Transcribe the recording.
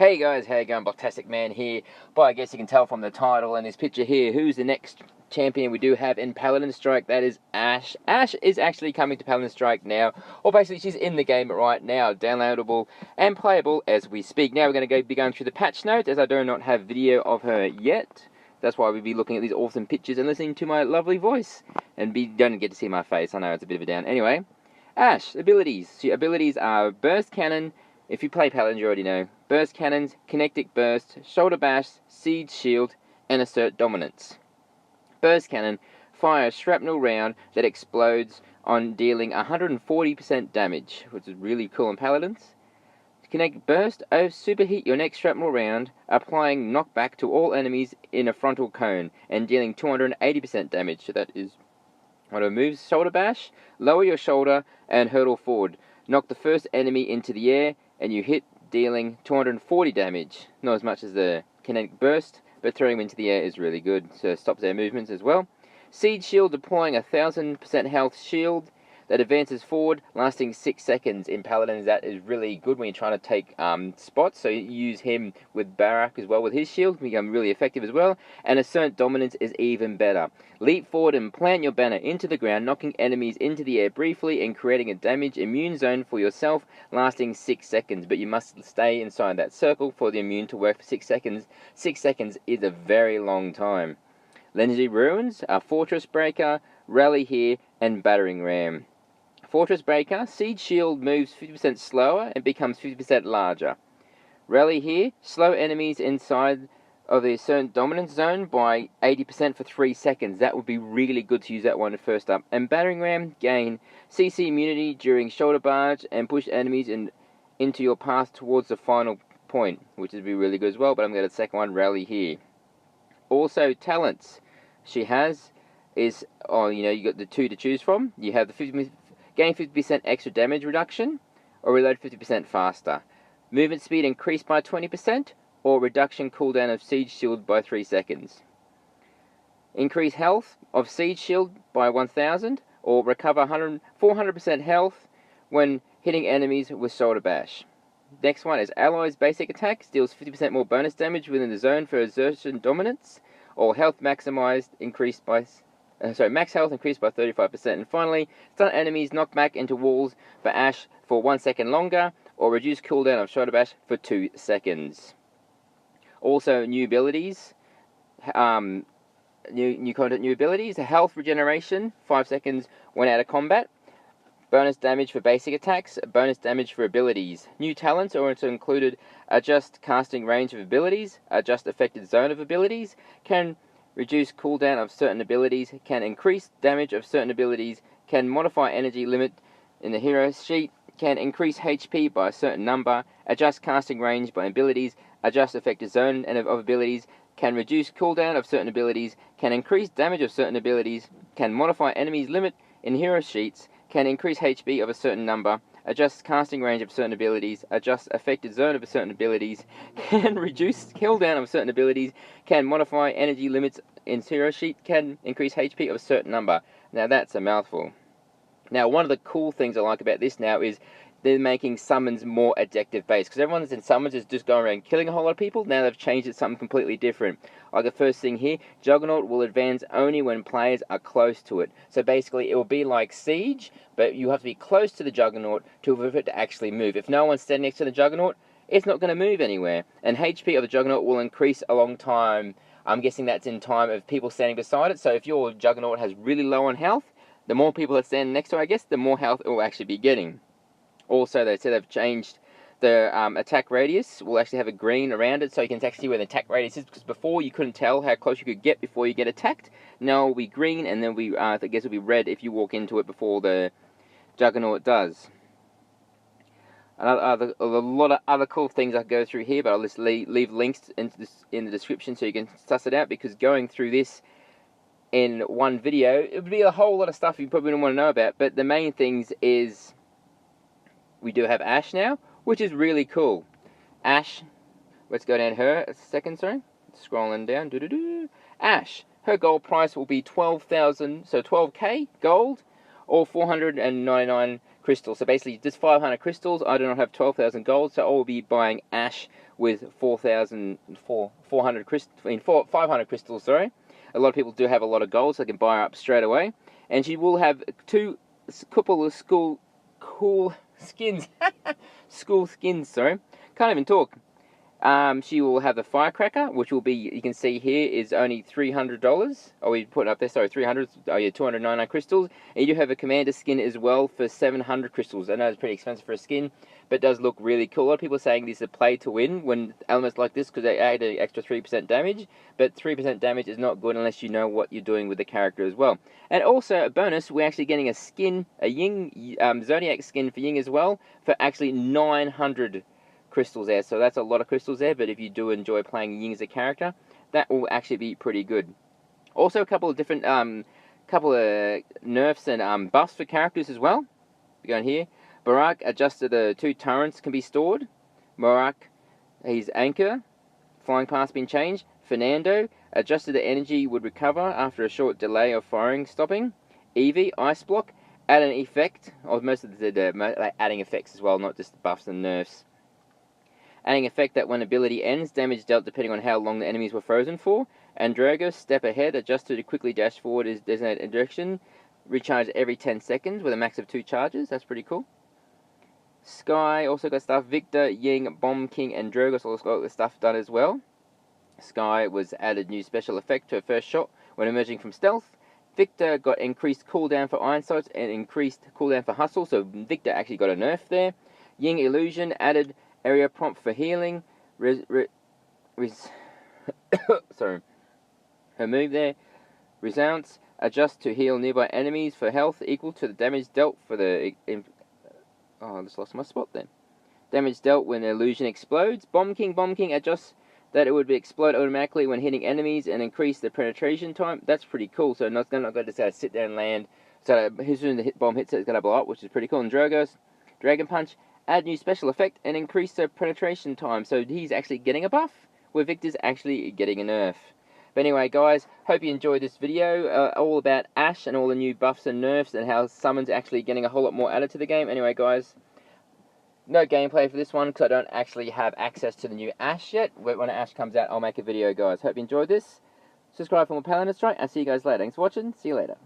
Hey guys, how you going? Blocktastic Man here. But I guess you can tell from the title and this picture here who's the next champion we do have in Paladin Strike. That is Ash. Ash is actually coming to Paladin Strike now, or basically she's in the game right now, downloadable and playable as we speak. Now we're going to be going through the patch notes, as I do not have video of her yet. That's why we'll be looking at these awesome pictures and listening to my lovely voice. And don't get to see my face, I know it's a bit of a down. Anyway, Ash, abilities. Her abilities are Burst Cannon. If you play Paladins, you already know. Burst Cannons, Kinetic Burst, Shoulder Bash, Siege Shield, and Assert Dominance. Burst Cannon, fire a shrapnel round that explodes on dealing 140% damage, which is really cool in Paladins. Kinetic Burst, superheat your next shrapnel round, applying knockback to all enemies in a frontal cone, and dealing 280% damage. So that is one of her moves. Shoulder Bash, lower your shoulder and hurtle forward. Knock the first enemy into the air, and you hit, dealing 240 damage. Not as much as the Kinetic Burst, but throwing them into the air is really good, so it stops their movements as well. Siege Shield, deploying a 1000% health shield that advances forward, lasting 6 seconds. In Paladins, that is really good when you're trying to take spots, so you use him with Barak as well with his shield, become really effective as well. And Assert Dominance is even better. Leap forward and plant your banner into the ground, knocking enemies into the air briefly and creating a damage immune zone for yourself, lasting 6 seconds. But you must stay inside that circle for the immune to work for 6 seconds. 6 seconds is a very long time. Legendary Ruins, a Fortress Breaker, Rally Here, and Battering Ram. Fortress Breaker, Siege Shield moves 50% slower and becomes 50% larger. Rally Here, slow enemies inside of the Assert Dominance zone by 80% for 3 seconds. That would be really good to use that one first up. And Battering Ram, gain CC immunity during shoulder barge and push enemies into your path towards the final point, which would be really good as well, but I'm going to the second one, Rally Here. Also, talents she has is, you got the two to choose from. You have the gain 50% extra damage reduction, or reload 50% faster. Movement speed increased by 20%, or reduction cooldown of Siege Shield by 3 seconds. Increase health of Siege Shield by 1000, or recover 400% health when hitting enemies with Shoulder Bash. Next one is Allies Basic Attack, deals 50% more bonus damage within the zone for Assert Dominance, or health maximized increased by max health increased by 35%. And finally, stun enemies knocked back into walls for Ash for 1 second longer, or reduce cooldown of Shoulder Bash for 2 seconds. Also, new abilities, new content, new abilities. Health regeneration, 5 seconds when out of combat. Bonus damage for basic attacks, bonus damage for abilities. New talents are also included: adjust casting range of abilities, adjust affected zone of abilities, can reduce cooldown of certain abilities, can increase damage of certain abilities, can modify energy limit in the hero sheet, can increase HP by a certain number, adjust casting range by abilities, adjust affected zone of abilities, can reduce cooldown of certain abilities, can increase damage of certain abilities, can modify enemies limit in hero sheets, can increase HP of a certain number, adjust casting range of certain abilities, adjust affected zone of certain abilities, can reduce cooldown of certain abilities, can modify energy limits in hero sheet, can increase HP of a certain number. Now that's a mouthful. Now one of the cool things I like about this now is they're making summons more addictive based, because everyone that's in summons is just going around killing a whole lot of people. Now they've changed it to something completely different. Like the first thing here, Juggernaut will advance only when players are close to it. So basically it will be like Siege, but you have to be close to the Juggernaut for it to actually move. If no one's standing next to the Juggernaut, it's not going to move anywhere. And HP of the Juggernaut will increase a long time. I'm guessing that's in time of people standing beside it. So if your Juggernaut has really low on health, the more people that stand next to it, I guess, the more health it will actually be getting. Also, they said they've changed the attack radius. Will actually have a green around it, so you can actually see where the attack radius is, because before you couldn't tell how close you could get before you get attacked. Now it will be green, and then I guess it will be red if you walk into it before the Juggernaut does. A lot of other cool things I could go through here, but I'll just leave links in the description so you can suss it out, because going through this in one video, it would be a whole lot of stuff you probably don't want to know about. But the main things is we do have Ash now, which is really cool. Ash, let's go down her a second, sorry. Scrolling down, Ash, her gold price will be 12,000, so 12k gold, or 499 crystals. So basically, just 500 crystals. I do not have 12,000 gold, so I will be buying Ash with 400 crystals. 500 crystals. Sorry. A lot of people do have a lot of gold, so I can buy her up straight away. And she will have couple of cool skins. School skins. Sorry, can't even talk. She will have the firecracker, which will be, you can see here, is only $300. Oh, we put it up there, sorry, 300. Oh yeah, 299 crystals. And you do have a commander skin as well for 700 crystals. I know it's pretty expensive for a skin, but it does look really cool. A lot of people are saying this is a play to win when elements like this, because they add an extra 3% damage. But 3% damage is not good unless you know what you're doing with the character as well. And also, a bonus, we're actually getting a skin, a Ying, Zodiac skin for Ying as well, for actually 900 crystals there. So that's a lot of crystals there, but if you do enjoy playing Ying as a character, that will actually be pretty good. Also, a couple of different nerfs and buffs for characters as well. We're going here. Barak, adjusted the 2 turrets can be stored. Barak, his anchor, flying past been changed. Fernando, adjusted the energy would recover after a short delay of firing stopping. Evie, ice block, add an effect, or most of the adding effects as well, not just buffs and nerfs. Adding effect that when ability ends, damage dealt depending on how long the enemies were frozen for. Androgo, step ahead, adjusted to quickly dash forward is designated direction. Recharge every 10 seconds with a max of 2 charges. That's pretty cool. Sky also got stuff. Victor, Ying, Bomb King, and Drogo's also got the stuff done as well. Sky was added new special effect to her first shot when emerging from stealth. Victor got increased cooldown for iron sights and increased cooldown for hustle, so Victor actually got a nerf there. Ying illusion added area prompt for healing. Sorry. Her move there. Resounds. Adjust to heal nearby enemies for health equal to the damage dealt for the... Oh, I just lost my spot then. Damage dealt when the illusion explodes. Bomb King adjusts that it would explode automatically when hitting enemies and increase the penetration time. That's pretty cool. So not going to just sit there and land. So as soon as the bomb hits it, it's going to blow up, which is pretty cool. And Drogo's Dragon Punch. Add new special effect and increase the penetration time. So he's actually getting a buff, where Victor's actually getting a nerf. But anyway, guys, hope you enjoyed this video, all about Ash and all the new buffs and nerfs and how Summon's actually getting a whole lot more added to the game. Anyway, guys, no gameplay for this one because I don't actually have access to the new Ash yet. When Ash comes out, I'll make a video, guys. Hope you enjoyed this. Subscribe for more Paladins, right? I'll see you guys later. Thanks for watching. See you later.